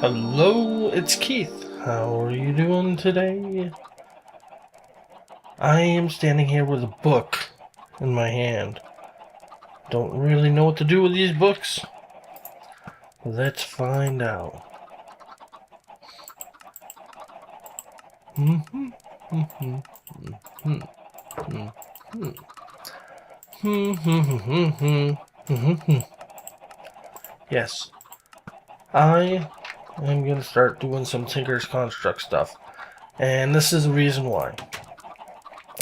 Hello, it's Keith. How are you doing today? I am standing here with a book in my hand. Don't really know what to do with these books. Let's find out. Yes, I am going to start doing some Tinker's Construct stuff. And this is the reason why.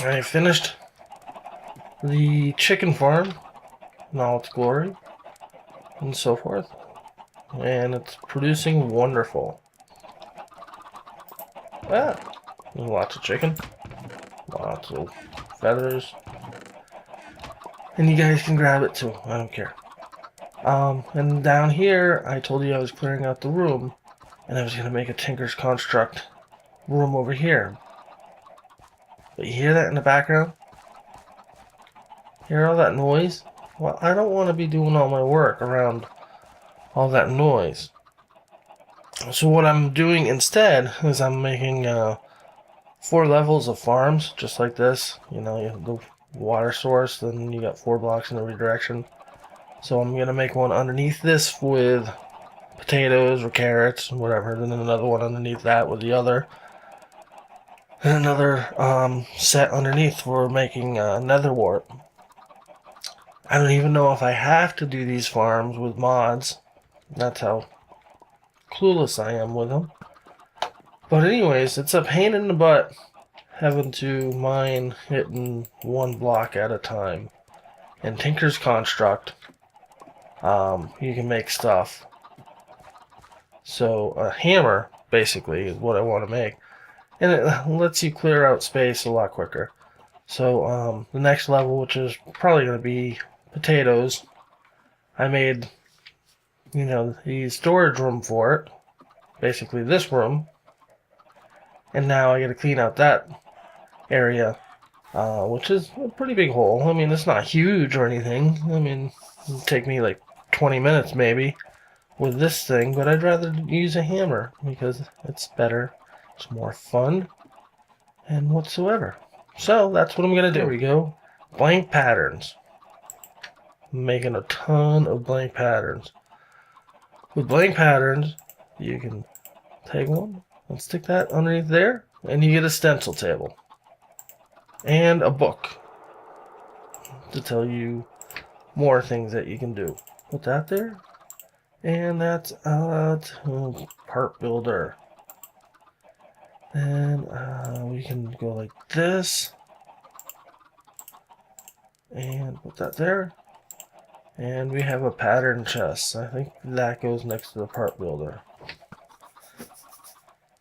I finished the chicken farm in all its glory and so forth. And it's producing wonderful. Ah, there's lots of chicken. Lots of feathers. And you guys can grab it too. I don't care. And down here, I told you I was clearing out the room. And I was going to make a Tinker's Construct room over here. But you hear that in the background? Hear all that noise? Well, I don't want to be doing all my work around all that noise. So what I'm doing instead is I'm making 4 levels of farms, just like this. You know, you have the water source, then you got 4 blocks in every direction. So I'm going to make one underneath this with potatoes or carrots, whatever. Then another one underneath that with the other. And another set underneath for making nether wart. I don't even know if I have to do these farms with mods. That's how clueless I am with them. But anyways, it's a pain in the butt having to mine hitting 1 block at a time. In Tinker's Construct, you can make stuff. So a hammer, basically, is what I want to make. And it lets you clear out space a lot quicker. So the next level, which is probably going to be potatoes, I made, the storage room for it. Basically this room. And now I got to clean out that area, which is a pretty big hole. I mean, it's not huge or anything. I mean, it'll take me like 20 minutes maybe with this thing, but I'd rather use a hammer because it's better, it's more fun, and whatsoever. So that's what I'm going to do. There we go. Blank patterns. I'm making a ton of blank patterns. With blank patterns, you can take one and stick that underneath there, and you get a stencil table. And a book to tell you more things that you can do. Put that there. And that's part builder. And we can go like this. And put that there. And we have a pattern chest. I think that goes next to the part builder.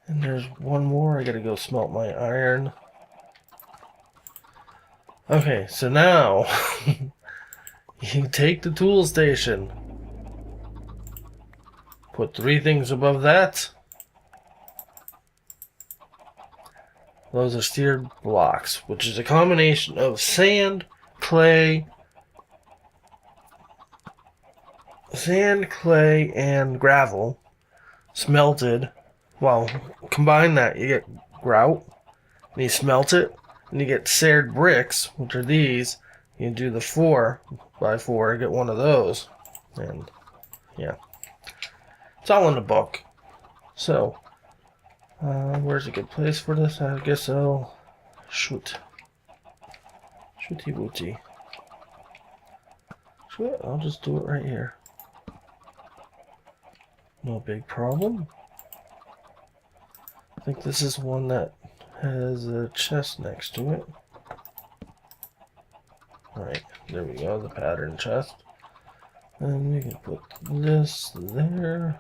And there's one more. I gotta go smelt my iron. Okay, so now you take the tool station. Put 3 things above that. Those are seared blocks, which is a combination of sand, clay, and gravel smelted. Well, combine that, you get grout, and you smelt it, and you get seared bricks, which are these. You do the 4x4, get one of those, and yeah, it's all in the book. So, where's a good place for this? I guess I'll shooty booty. I'll just do it right here. No big problem. I think this is one that has a chest next to it. Alright, there we go, the pattern chest. And we can put this there.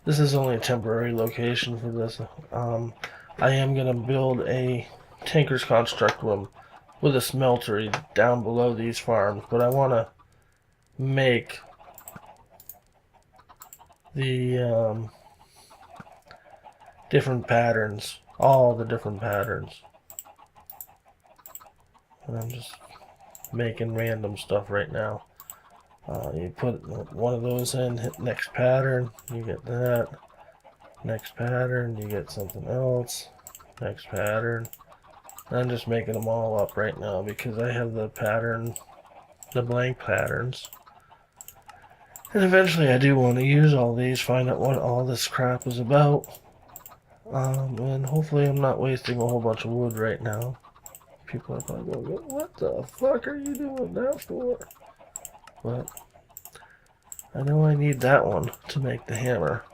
This is only a temporary location for this. I am going to build a Tinker's Construct room with a smeltery down below these farms, but I want to make the different patterns, all the different patterns. And I'm just making random stuff right now. You put one of those in, hit next pattern, you get that. Next pattern, you get something else. Next pattern. I'm just making them all up right now because I have the pattern, the blank patterns. And eventually I do want to use all these, find out what all this crap is about. And hopefully I'm not wasting a whole bunch of wood right now. People are probably going, what the fuck are you doing that for? But I know I need that one to make the hammer.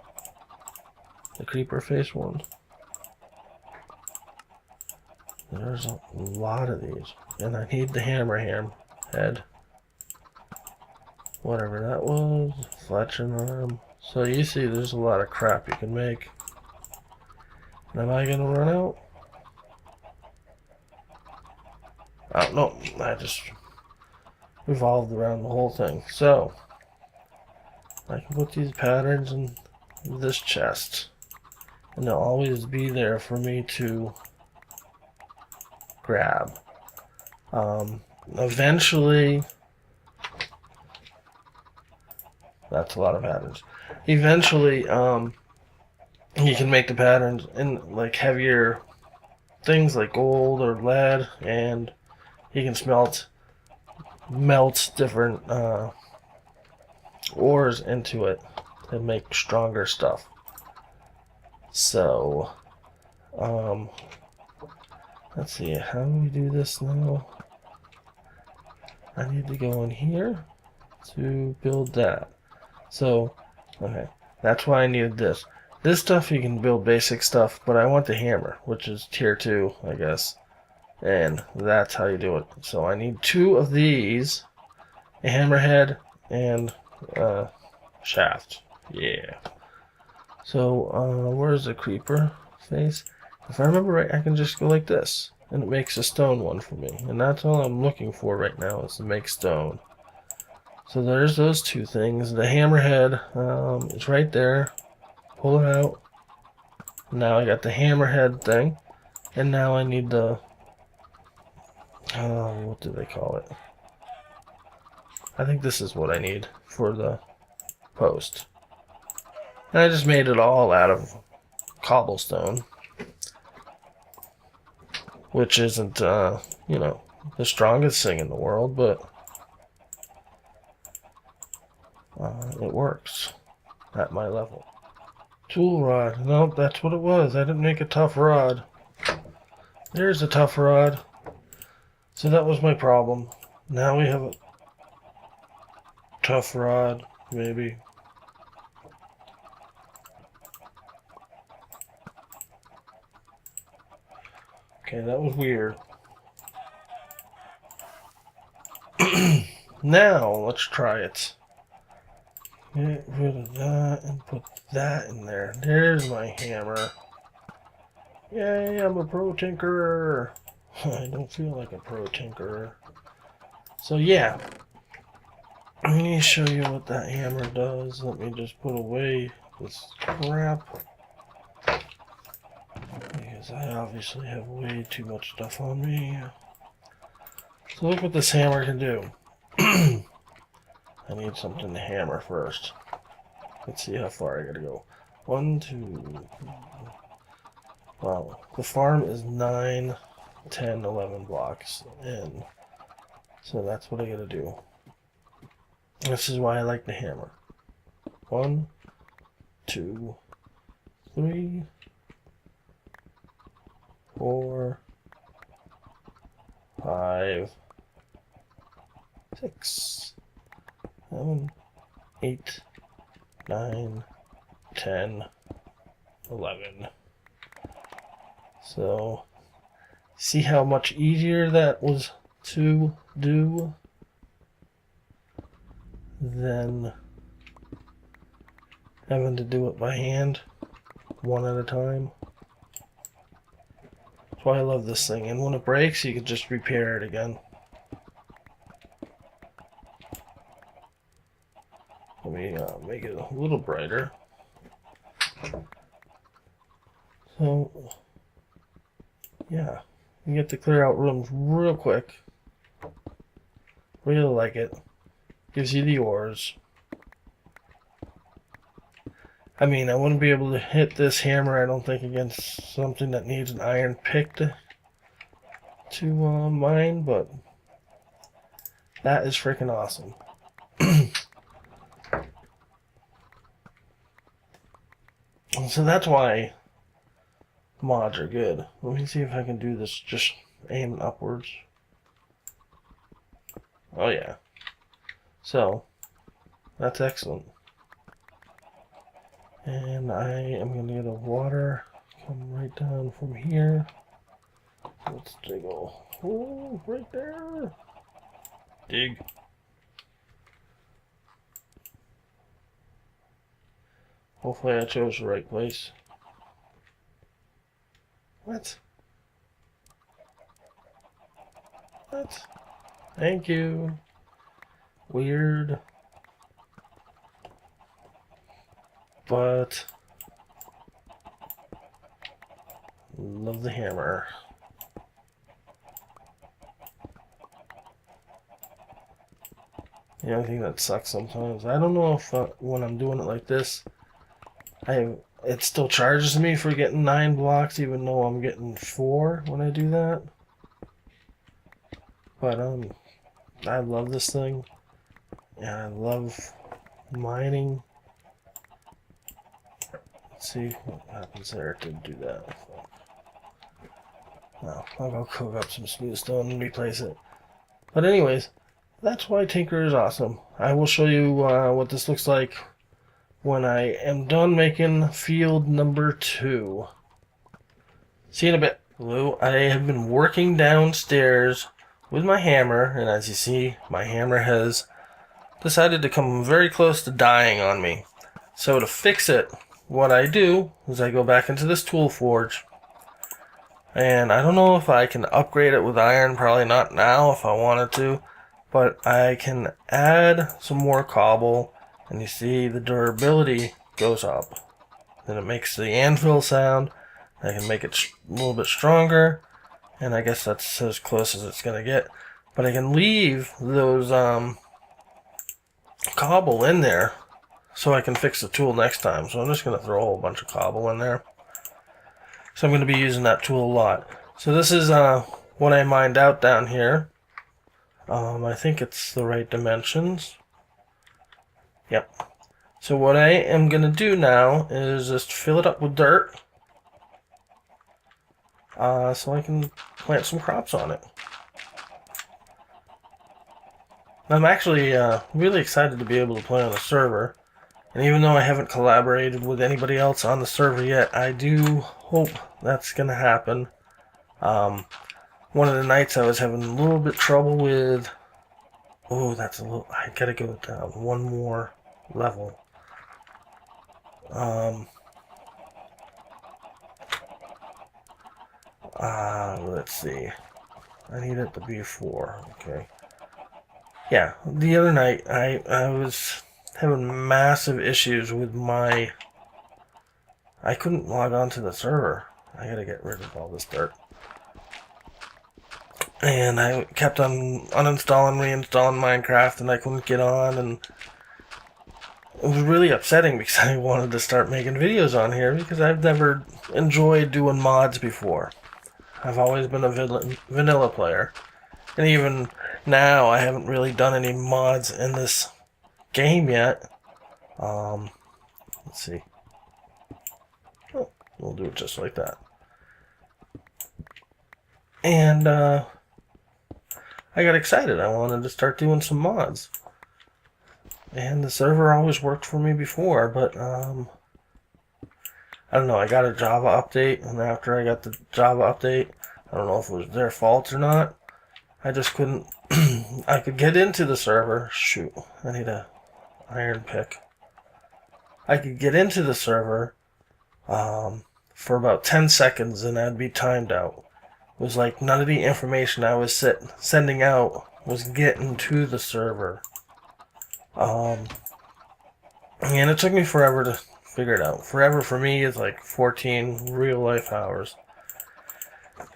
The creeper face one. There's a lot of these. And I need the hammer head. Whatever that was. Fletching arm. So you see there's a lot of crap you can make. And am I going to run out? Oh, no. I just revolved around the whole thing. So, I can put these patterns in this chest. And they'll always be there for me to grab. Eventually, that's a lot of patterns. Eventually, you can make the patterns in like heavier things like gold or lead, and you can melt different ores into it and make stronger stuff. So, let's see, how do we do this now? I need to go in here to build that. So, okay, that's why I needed this. This stuff you can build basic stuff, but I want the hammer, which is tier 2, I guess. And that's how you do it. So I need 2 of these, a hammerhead and shaft. Yeah. So where's the creeper face? If I remember right, I can just go like this, and it makes a stone one for me. And that's all I'm looking for right now, is to make stone. So there's those 2 things. The hammerhead is right there. Pull it out. Now I got the hammerhead thing, and now I need the what do they call it? I think this is what I need for the post. And I just made it all out of cobblestone, which isn't, you know, the strongest thing in the world, but it works at my level. Tool rod. Nope, that's what it was. I didn't make a tough rod. There's a tough rod. So that was my problem. Now we have a tough rod, maybe. Okay, that was weird. Now, let's try it. Get rid of that and put that in there. There's my hammer. Yay, I'm a pro tinkerer. I don't feel like a pro tinkerer. So yeah, let me show you what that hammer does. Let me just put away this crap, because I obviously have way too much stuff on me. So look what this hammer can do. I need something to hammer first. Let's see how far I gotta go. 1, 2. Wow, the farm is 9, 10, 11 blocks in. So that's what I gotta do. This is why I like the hammer. 1, 2, 3, 4, 5, 6, 7, 8, 9, 10, 11. So, see how much easier that was to do than having to do it by hand, one at a time. That's why I love this thing. And when it breaks, you can just repair it again. Let me make it a little brighter. So, yeah, you get to clear out rooms real quick. Really like it. Gives you the ores. I mean, I wouldn't be able to hit this hammer, I don't think, against something that needs an iron pick to mine, but that is freaking awesome. So that's why mods are good. Let me see if I can do this just aiming upwards. Oh yeah. So, that's excellent. And I am going to get a water, come right down from here. Let's dig a hole right there. Dig. Hopefully I chose the right place. What? What? Thank you. Weird. But love the hammer. The only thing that sucks sometimes, I don't know if when I'm doing it like this, it still charges me for getting 9 blocks, even though I'm getting 4 when I do that. But I love this thing. Yeah, I love mining. Let's see what happens there. It didn't do that. No, I'll go cook up some smooth stone and replace it. But anyways, that's why Tinkery is awesome. I will show you what this looks like when I am done making field number 2. See you in a bit. Hello, I have been working downstairs with my hammer, and as you see, my hammer has decided to come very close to dying on me. So to fix it, what I do is I go back into this tool forge, and I don't know if I can upgrade it with iron, probably not now if I wanted to, but I can add some more cobble, and you see the durability goes up. Then it makes the anvil sound. I can make it a little bit stronger, and I guess that's as close as it's going to get. But I can leave those cobble in there so I can fix the tool next time. So I'm just going to throw a whole bunch of cobble in there. So I'm going to be using that tool a lot. So this is what I mined out down here. I think it's the right dimensions. Yep. So what I am going to do now is just fill it up with dirt so I can plant some crops on it. I'm actually really excited to be able to play on the server. And even though I haven't collaborated with anybody else on the server yet, I do hope that's going to happen. One of the nights I was having a little bit trouble with... Oh, that's a little... I gotta go down one more level. Let's see. I need it to be 4. Okay. Yeah, the other night I was having massive issues with my... I couldn't log on to the server. I gotta get rid of all this dirt. And I kept on uninstalling, reinstalling Minecraft, and I couldn't get on, and it was really upsetting because I wanted to start making videos on here because I've never enjoyed doing mods before. I've always been a vanilla player. And even now, I haven't really done any mods in this game yet. Let's see. Oh, we'll do it just like that. And I got excited. I wanted to start doing some mods. And the server always worked for me before, but I don't know, I got a Java update, and after I got the Java update, I don't know if it was their fault or not. I just couldn't... I could get into the server. Shoot, I need a iron pick. I could get into the server for about 10 seconds, and I'd be timed out. It was like none of the information I was sending out was getting to the server. And it took me forever to figure it out. Forever for me is like 14 real life hours.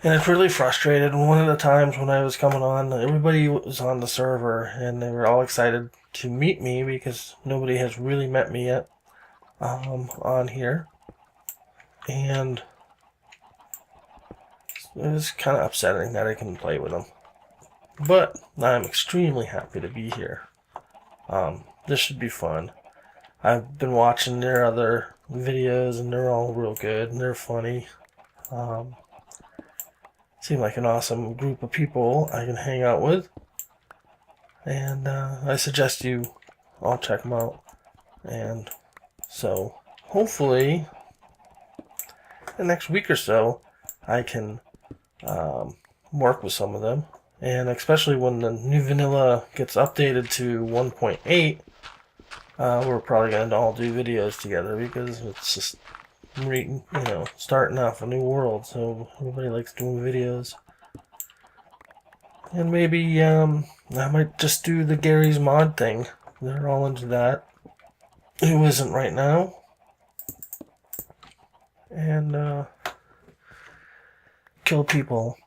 And it's really frustrated. One of the times when I was coming on, everybody was on the server and they were all excited to meet me because nobody has really met me yet. on here, and it was kind of upsetting that I couldn't play with them. But I'm extremely happy to be here. This should be fun. I've been watching their other videos, and they're all real good, and they're funny. Seem like an awesome group of people I can hang out with. And I suggest you all check them out. And so, hopefully, the next week or so, I can work with some of them. And especially when the new vanilla gets updated to 1.8, we're probably going to all do videos together because it's just, starting off a new world. So everybody likes doing videos. And maybe I might just do the Gary's Mod thing. They're all into that. Who isn't right now? And kill people.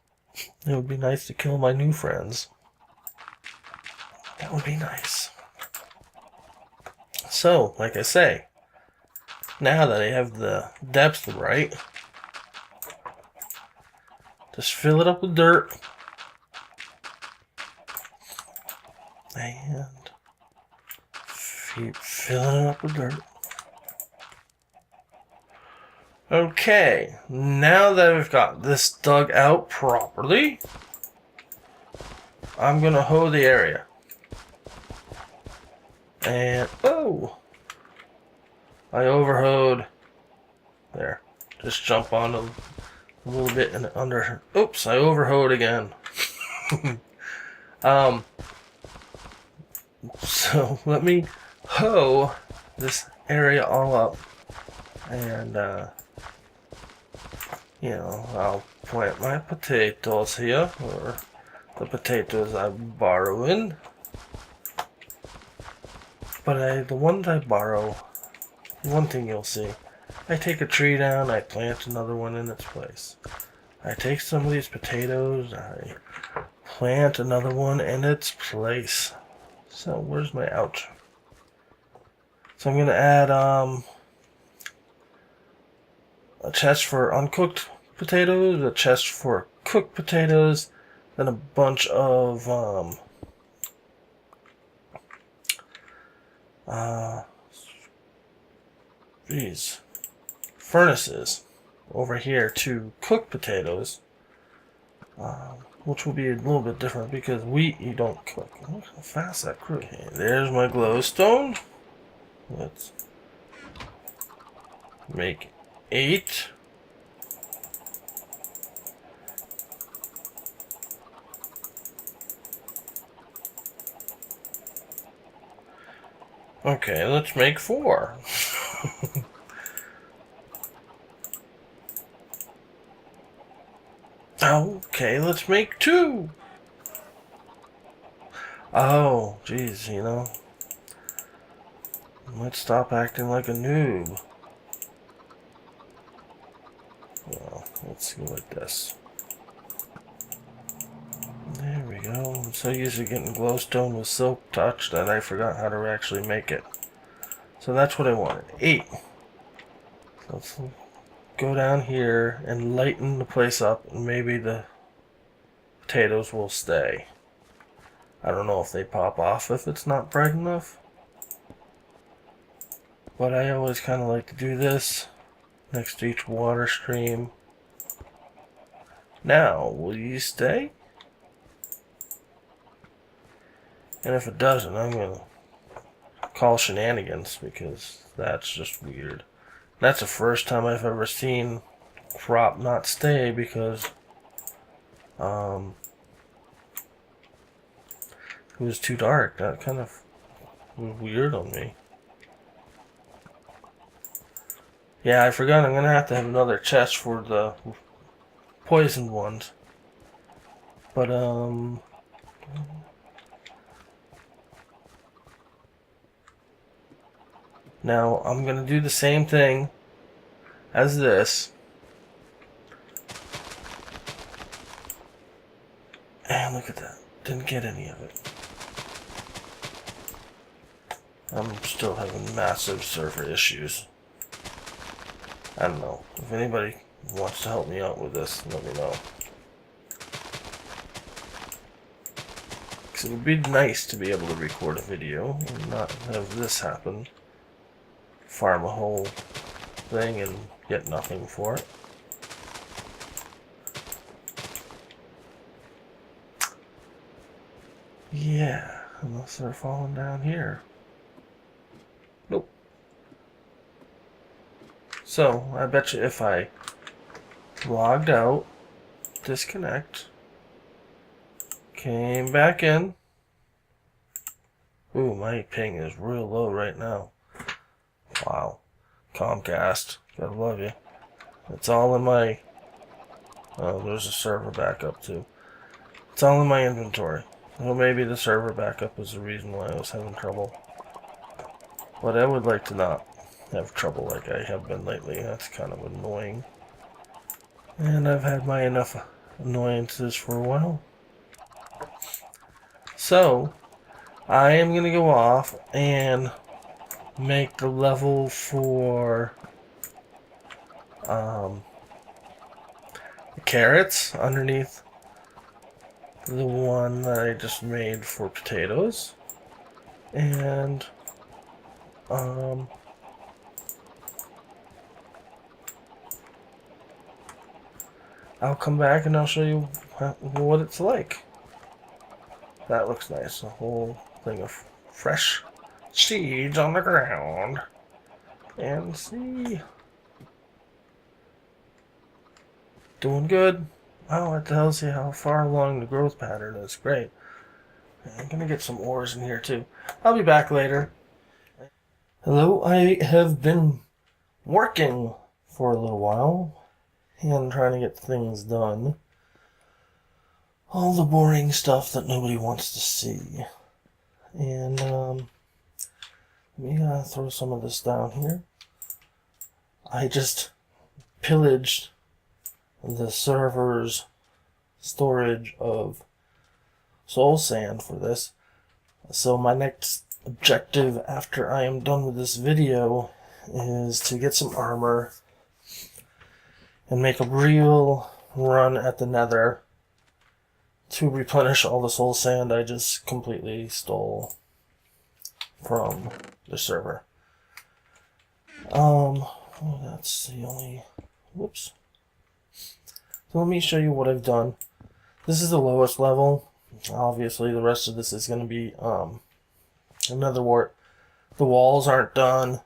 It would be nice to kill my new friends. That would be nice. So, like I say, now that I have the depth right, just fill it up with dirt. And keep filling it up with dirt. Okay, now that I've got this dug out properly, I'm going to hoe the area. And, oh! I overhoed. There. Just jump on a little bit and under. Oops, I overhoed again. So let me hoe this area all up. And, I'll plant my potatoes here, or the potatoes I'm borrowing. But the ones I borrow, one thing you'll see, I take a tree down, I plant another one in its place. I take some of these potatoes, I plant another one in its place. So where's my ouch? So I'm going to add a chest for uncooked potatoes, a chest for cooked potatoes, then a bunch of furnaces over here to cook potatoes, which will be a little bit different because wheat you don't cook. Look how fast that crew. Okay, there's my glowstone. Let's make 8. Okay, let's make 4. Okay, let's make 2. Oh, geez, let's stop acting like a noob. Well, let's go like this. There we go. I'm so used to getting glowstone with silk touch that I forgot how to actually make it. So that's what I wanted. 8. So let's go down here and lighten the place up, and maybe the potatoes will stay. I don't know if they pop off if it's not bright enough. But I always kind of like to do this next to each water stream. Now, will you stay? And if it doesn't, I'm going to call shenanigans because that's just weird. That's the first time I've ever seen crop not stay because it was too dark. That kind of was weird on me. Yeah, I forgot I'm going to have another chest for the poisoned ones. But, now I'm going to do the same thing as this. And look at that. Didn't get any of it. I'm still having massive server issues. I don't know. If anybody wants to help me out with this, let me know. Because it would be nice to be able to record a video and not have this happen. Farm a whole thing and get nothing for it. Yeah, unless they're falling down here. Nope. So, I bet you if I logged out, disconnect, came back in. Ooh, my ping is real low right now. Wow. Comcast, gotta love you. It's all in my... Oh, there's a server backup too. It's all in my inventory. Well, maybe the server backup was the reason why I was having trouble. But I would like to not have trouble like I have been lately. That's kind of annoying. And I've had my enough annoyances for a while. So, I am going to go off and make the level for the carrots underneath the one that I just made for potatoes. And I'll come back and I'll show you what it's like. That looks nice. A whole thing of fresh seeds on the ground. And see. Doing good. Wow, it tells you how far along the growth pattern is. Great. I'm gonna get some ores in here too. I'll be back later. Hello, I have been working for a little while and trying to get things done. All the boring stuff that nobody wants to see. And let me throw some of this down here. I just pillaged the server's storage of soul sand for this. So my next objective after I am done with this video is to get some armor and make a real run at the nether to replenish all the soul sand I just completely stole from the server. That's the only... Whoops. So let me show you what I've done. This is the lowest level. Obviously, the rest of this is going to be another wart. The walls aren't done.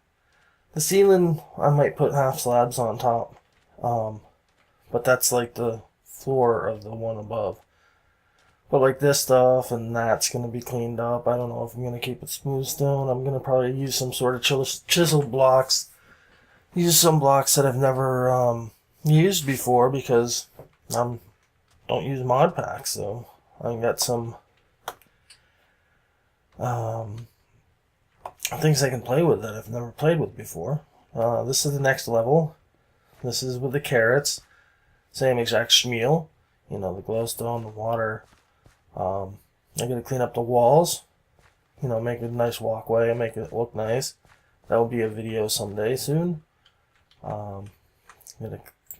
The ceiling, I might put half slabs on top. But that's like the floor of the one above. But like this stuff and that's going to be cleaned up. I don't know if I'm going to keep it smooth stone. I'm going to probably use some sort of chiseled blocks. Use some blocks that I've never used before because I don't use mod packs. So I've got some things I can play with that I've never played with before. This is the next level. This is with the carrots. Same exact schmeal. You know, the glowstone, the water. I'm going to clean up the walls. You know, make a nice walkway and make it look nice. That will be a video someday soon. You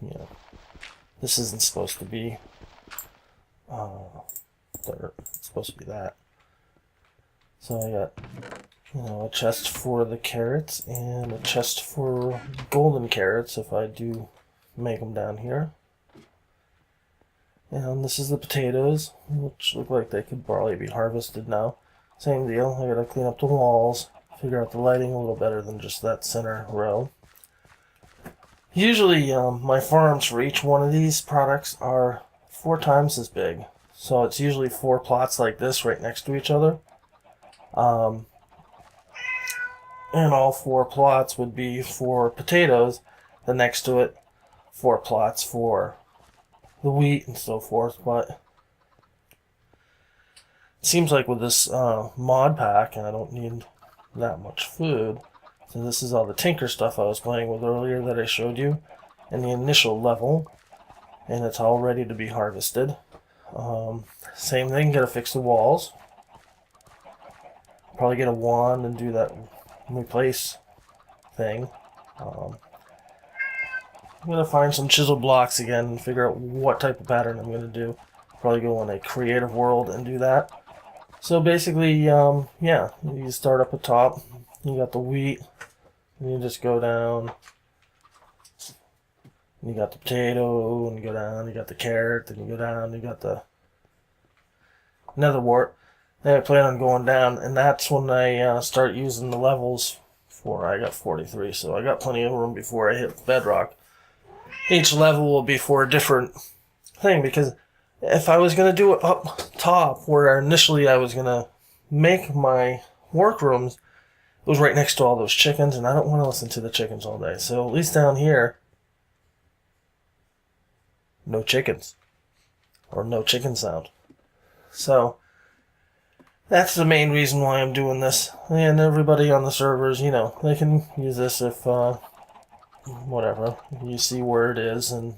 know, this isn't supposed to be dirt. It's supposed to be that. So I got, you know, a chest for the carrots and a chest for golden carrots if I do make them down here. And this is the potatoes, which look like they could probably be harvested now. Same deal, I gotta clean up the walls, figure out the lighting a little better than just that center row. Usually, my farms for each one of these products are 4 times as big. So it's usually 4 plots like this right next to each other. And all 4 plots would be for potatoes. Then next to it, 4 plots for the wheat and so forth. But it seems like with this mod pack, I don't need that much food. So this is all the Tinker stuff I was playing with earlier that I showed you in the initial level. And it's all ready to be harvested. Same thing, gotta fix the walls. Probably get a wand and do that replace thing. I'm gonna find some chisel blocks again and figure out what type of pattern I'm gonna do. Probably go in a creative world and do that. So basically, yeah, you start up at top. You got the wheat, and you just go down. You got the potato, and you go down. You got the carrot, and you go down. You got the nether wart. Then I plan on going down, and that's when I start using the levels. I got 43, so I got plenty of room before I hit bedrock. Each level will be for a different thing, because if I was going to do it up top, where initially I was going to make my workrooms, it was right next to all those chickens, and I don't want to listen to the chickens all day. So at least down here, no chickens. Or no chicken sound. So that's the main reason why I'm doing this. And everybody on the servers, you know, they can use this if, whatever, you see where it is. And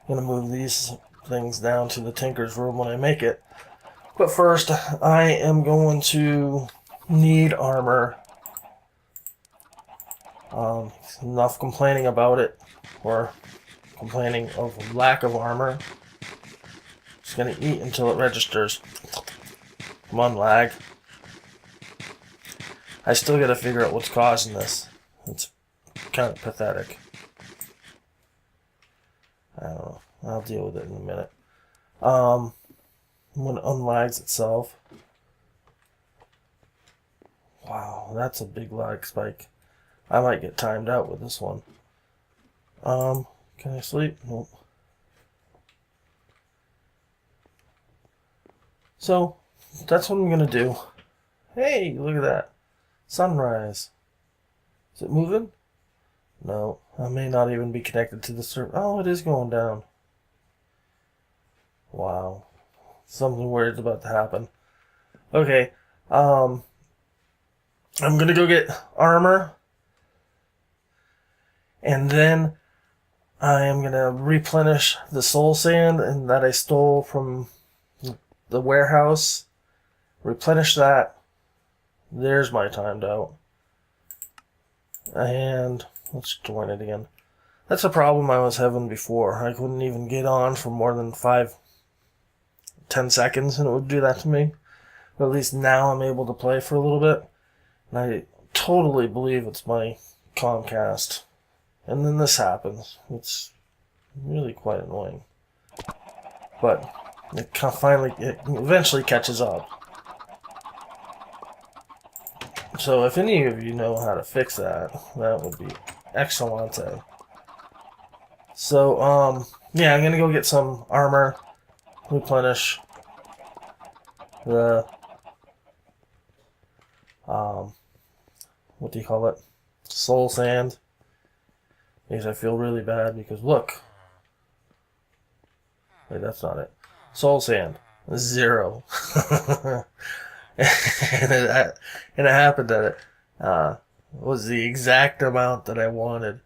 I'm going to move these things down to the Tinker's room when I make it. But first, I am going to need armor. Enough complaining about it, or complaining of lack of armor. Just going to eat until it registers. Come on, lag. I still gotta figure out what's causing this. It's kind of pathetic. I don't know. I'll deal with it in a minute. When it unlags itself. Wow, that's a big lag spike. I might get timed out with this one. Can I sleep? Nope. So, that's what I'm gonna do. Hey, look at that. Sunrise. Is it moving? No. I may not even be connected to the server. Oh, it is going down. Wow. Something weird's about to happen. Okay. I'm gonna go get armor. And then I am gonna replenish the soul sand and that I stole from the warehouse. Replenish that. There's my timed out. And let's join it again. That's a problem I was having before. I couldn't even get on for more than 10 seconds and it would do that to me. But at least now I'm able to play for a little bit. And I totally believe it's my Comcast. And then this happens. It's really quite annoying. But it eventually catches up. So if any of you know how to fix that, that would be excellent. So, yeah, I'm gonna go get some armor, replenish the, what do you call it? Soul sand. Because I feel really bad because look. Wait, that's not it. Soul sand. 0. and it happened that it was the exact amount that I wanted.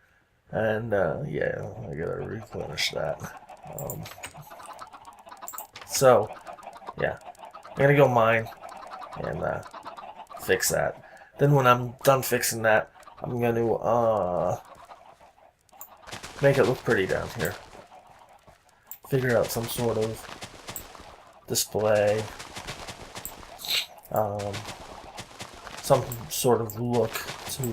And, yeah, I gotta replenish that. So, yeah. I'm gonna go mine and fix that. Then when I'm done fixing that, I'm gonna make it look pretty down here. Figure out some sort of display. Some sort of look to,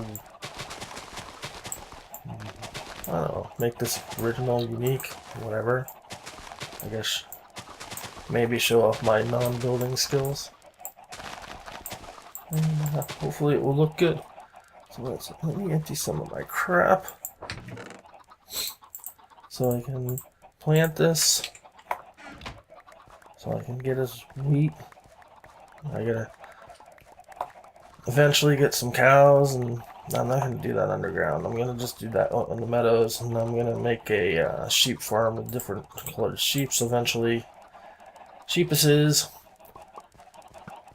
I don't know, make this original, unique, whatever. I guess maybe show off my non-building skills. And hopefully it will look good. So let me empty some of my crap so I can plant this, so I can get his wheat. I gotta eventually get some cows, and I'm not gonna do that underground. I'm gonna just do that in the meadows, and I'm gonna make a sheep farm with different colored sheeps eventually. Sheepuses.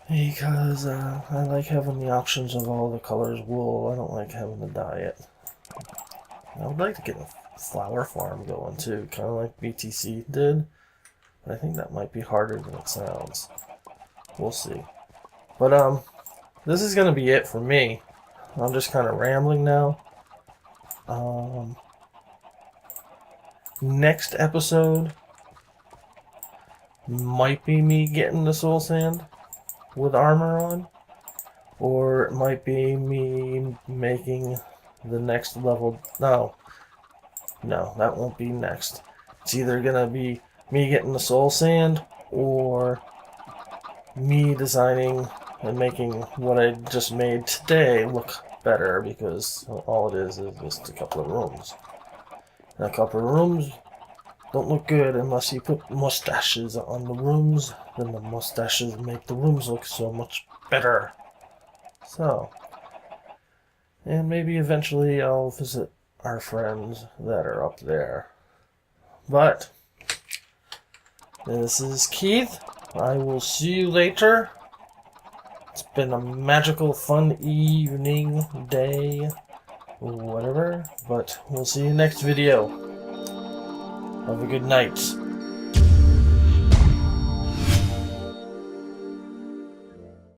Because I like having the options of all the colors wool. I don't like having to dye it. I would like to get a flower farm going too, kind of like BTC did. But I think that might be harder than it sounds. We'll see. But this is gonna be it for me. I'm just kind of rambling now. next episode might be me getting the soul sand with armor on, or it might be me making the next level. No, that won't be next. It's either gonna be me getting the soul sand or me designing and making what I just made today look better, because all it is just a couple of rooms. And a couple of rooms don't look good unless you put mustaches on the rooms. Then the mustaches make the rooms look so much better. So, and maybe eventually I'll visit our friends that are up there. But this is Keith. I will see you later. It's been a magical, fun evening, day, whatever. But we'll see you next video. Have a good night.